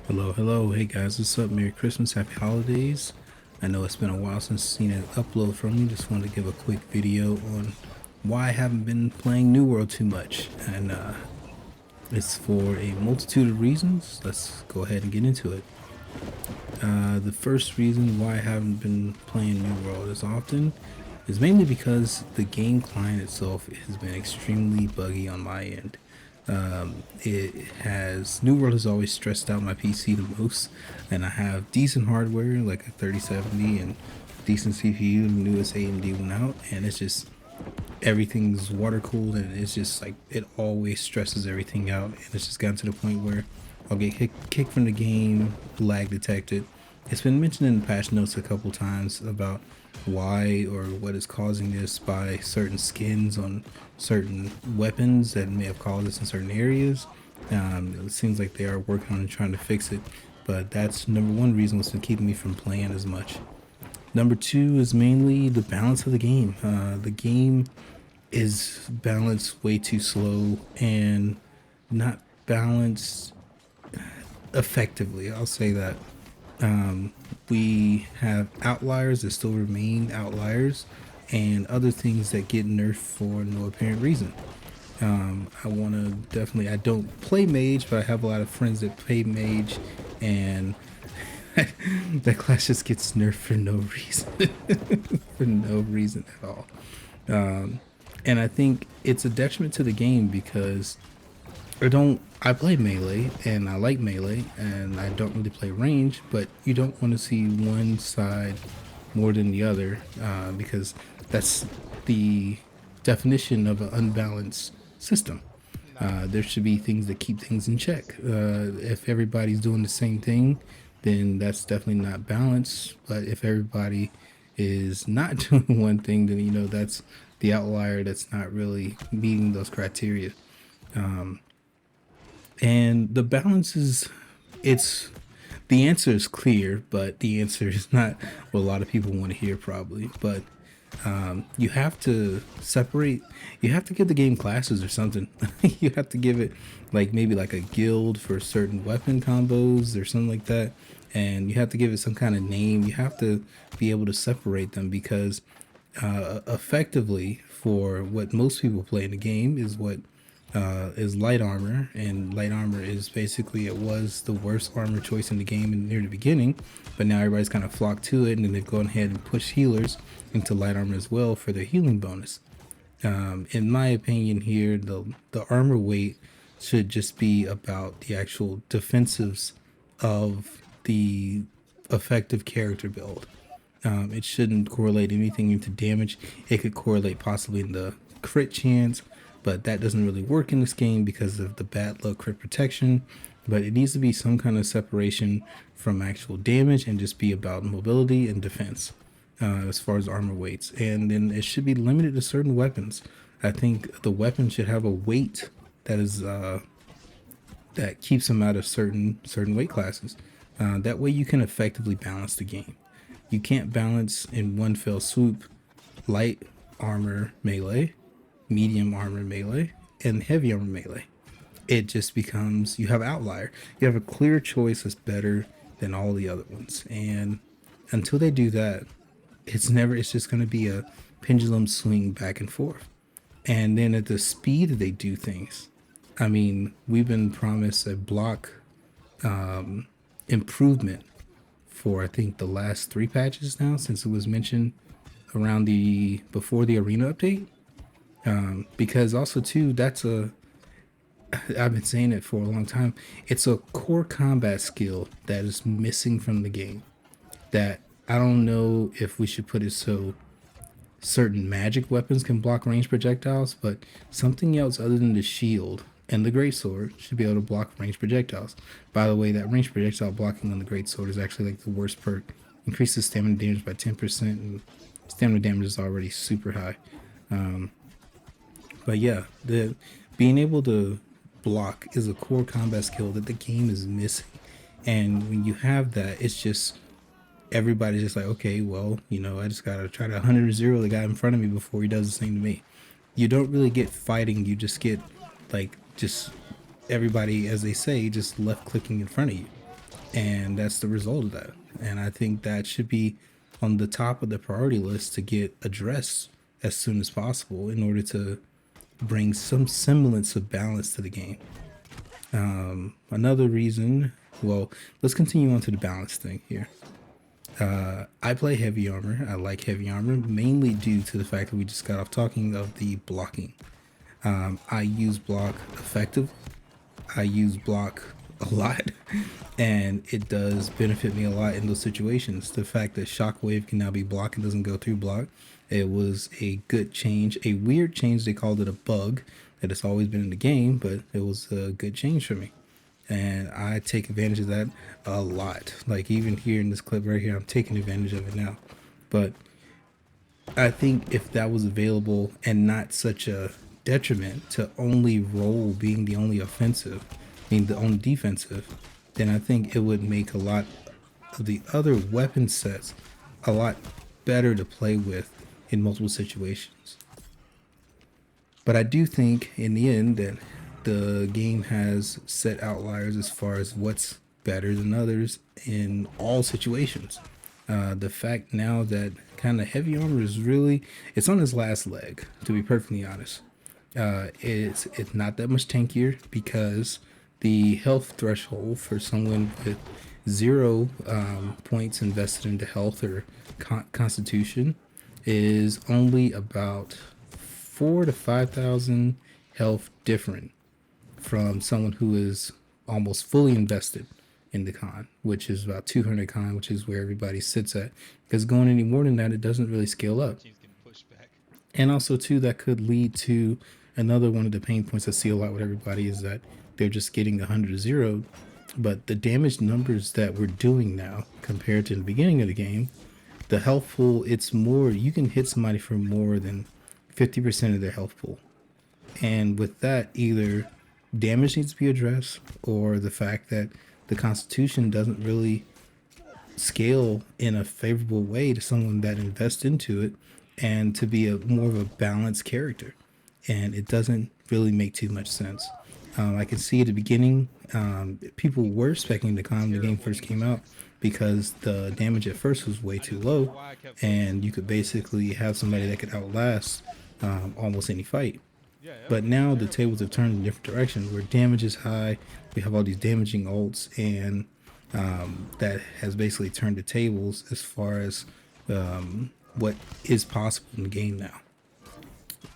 Hello. Hey guys, what's up? Merry Christmas, Happy Holidays. I know it's been a while since seen an upload from me. Just wanted to give a quick video on why I haven't been playing New World too much. And it's for a multitude of reasons. Let's go ahead and get into it. The first reason why I haven't been playing New World as often is mainly because the game client itself has been extremely buggy on my end. It has New World has always stressed out my PC the most, and I have decent hardware like a 3070 and decent CPU. The newest AMD one out, and it's just everything's water cooled, and it's just like it always stresses everything out, and it's just gotten to the point where I'll get kicked from the game, lag detected. It's been mentioned in the patch notes a couple times about why or what is causing this by certain skins on certain weapons that may have caused this in certain areas. It seems like they are working on trying to fix it, but that's number one reason what's been keeping me from playing as much. Number two is mainly the balance of the game. The game is balanced way too slow and not balanced effectively. I'll say that. We have outliers that still remain outliers and other things that get nerfed for no apparent reason. I want to definitely, I don't play mage, but I have a lot of friends that play mage, and that class just gets nerfed for no reason. For no reason at all. And I think it's a detriment to the game because I play melee and I like melee and I don't really play range, but you don't want to see one side more than the other, because that's the definition of an unbalanced system. There should be things that keep things in check. If everybody's doing the same thing, then that's definitely not balanced. But if everybody is not doing one thing, then that's the outlier that's not really meeting those criteria. And the balance is, it's the answer is clear, but the answer is not what a lot of people want to hear, probably. But you have to separate. You have to give the game classes or something. You have to give it like maybe like a guild for certain weapon combos or something like that, and you have to give it some kind of name. You have to be able to separate them because effectively, for what most people play in the game is what is light armor, and light armor is basically, it was the worst armor choice in the game near the beginning, but now everybody's kind of flocked to it, and then they've gone ahead and pushed healers into light armor as well for their healing bonus. In my opinion, here the armor weight should just be about the actual defensives of the effective character build. It shouldn't correlate anything into damage. It could correlate possibly in the crit chance, but that doesn't really work in this game because of the bad luck crit protection. But it needs to be some kind of separation from actual damage and just be about mobility and defense, as far as armor weights. And then it should be limited to certain weapons. I think the weapon should have a weight that is that keeps them out of certain weight classes. That way you can effectively balance the game. You can't balance in one fell swoop light armor melee, medium armor melee, and heavy armor melee. It just becomes, you have outlier. You have a clear choice that's better than all the other ones. And until they do that, it's just going to be a pendulum swing back and forth. And then at the speed that they do things, I mean, we've been promised a block improvement for I think the last three patches now, since it was mentioned around the before the arena update. Because also too, that's a, I've been saying it for a long time. It's a core combat skill that is missing from the game. That I don't know if we should put it so certain magic weapons can block range projectiles, but something else other than the shield and the greatsword should be able to block range projectiles. By the way, that range projectile blocking on the greatsword is actually like the worst perk. Increases stamina damage by 10%, and stamina damage is already super high. But yeah, the being able to block is a core combat skill that the game is missing. And when you have that, it's just everybody's just like, okay, well, I just gotta try to 100-0 the guy in front of me before he does the same to me. You don't really get fighting, you just get like just everybody, as they say, just left clicking in front of you. and that's the result of that. And I think that should be on the top of the priority list to get addressed as soon as possible in order to bring some semblance of balance to the game. Another reason, well, let's continue on to the balance thing here. I play heavy armor. I like heavy armor mainly due to the fact that we just got off talking of the blocking. I use block effectively. I use block a lot, and it does benefit me a lot in those situations. The fact that Shockwave can now be blocked and doesn't go through block, it was a good change, a weird change. They called it a bug that has always been in the game, but it was a good change for me. And I take advantage of that a lot. Like even here in this clip right here, I'm taking advantage of it now. But I think if that was available and not such a detriment to only roll being the only offensive, being the only defensive, then I think it would make a lot of the other weapon sets a lot better to play with in multiple situations. But I do think in the end that the game has set outliers as far as what's better than others in all situations. The fact now that kind of heavy armor is really, it's on its last leg, to be perfectly honest. It's not that much tankier because the health threshold for someone with zero points invested into health or constitution is only about 4 to 5,000 health different from someone who is almost fully invested in the con, which is about 200 con, which is where everybody sits at. Because going any more than that, it doesn't really scale up. And also, too, that could lead to another one of the pain points I see a lot with everybody is that they're just getting 100 0. But the damage numbers that we're doing now compared to the beginning of the game, the health pool, it's more, you can hit somebody for more than 50% of their health pool. And with that, either damage needs to be addressed or the fact that the constitution doesn't really scale in a favorable way to someone that invests into it and to be a more of a balanced character. And it doesn't really make too much sense. I can see at the beginning, people were specking the con when the game first came out because the damage at first was way too low, and you could basically have somebody that could outlast almost any fight. But now the tables have turned in a different direction where damage is high. We have all these damaging ults, and that has basically turned the tables as far as what is possible in the game now.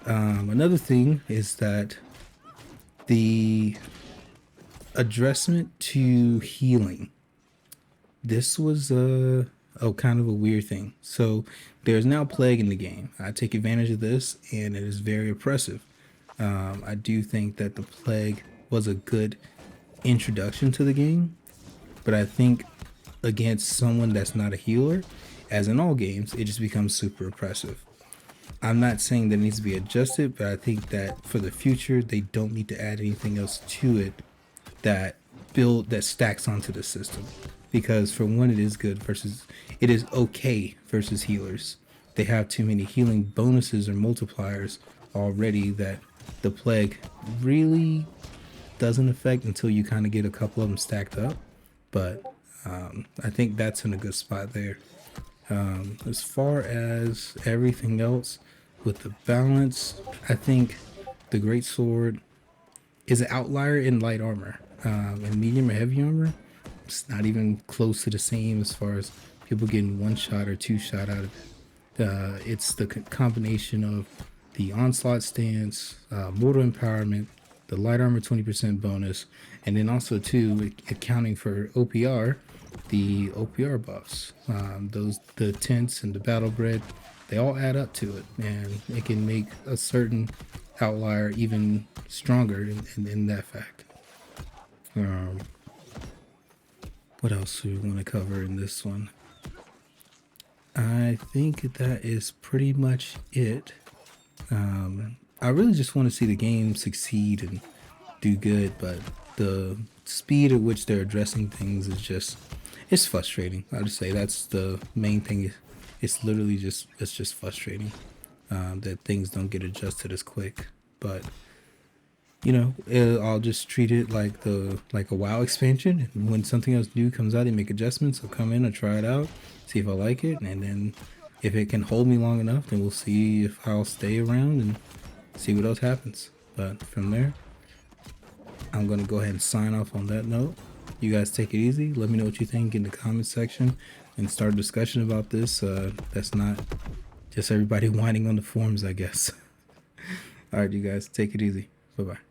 Another thing is that the addressment to healing. This was a kind of a weird thing. So there's now plague in the game. I take advantage of this, and it is very oppressive. I do think that the plague was a good introduction to the game, but I think against someone that's not a healer, as in all games, it just becomes super oppressive. I'm not saying that it needs to be adjusted, but I think that for the future, they don't need to add anything else to it that stacks onto the system. Because for one, it is good versus it is okay versus healers. They have too many healing bonuses or multipliers already that the plague really doesn't affect until you kind of get a couple of them stacked up. But I think that's in a good spot there. As far as everything else with the balance, I think the great sword is an outlier in light armor. In medium or heavy armor, it's not even close to the same as far as people getting one shot or two shot out of it. It's the combination of the onslaught stance, mortal empowerment, the light armor 20% bonus, and then also too accounting for OPR, the OPR buffs. The tents and the battle bread, they all add up to it, and it can make a certain outlier even stronger in that fact. What else do we want to cover in this one? I think that is pretty much it. I really just want to see the game succeed and do good, but the speed at which they're addressing things is just, it's frustrating. I'll just say that's the main thing. It's literally just, it's just frustrating that things don't get adjusted as quick. But I'll just treat it like a WoW expansion. And when something else new comes out, they make adjustments. I'll come in and try it out, see if I like it, and then if it can hold me long enough, then we'll see if I'll stay around and see what else happens. But from there, I'm gonna go ahead and sign off on that note. You guys take it easy. Let me know what you think in the comment section and start a discussion about this. That's not just everybody whining on the forums, I guess. All right, you guys take it easy. Bye bye.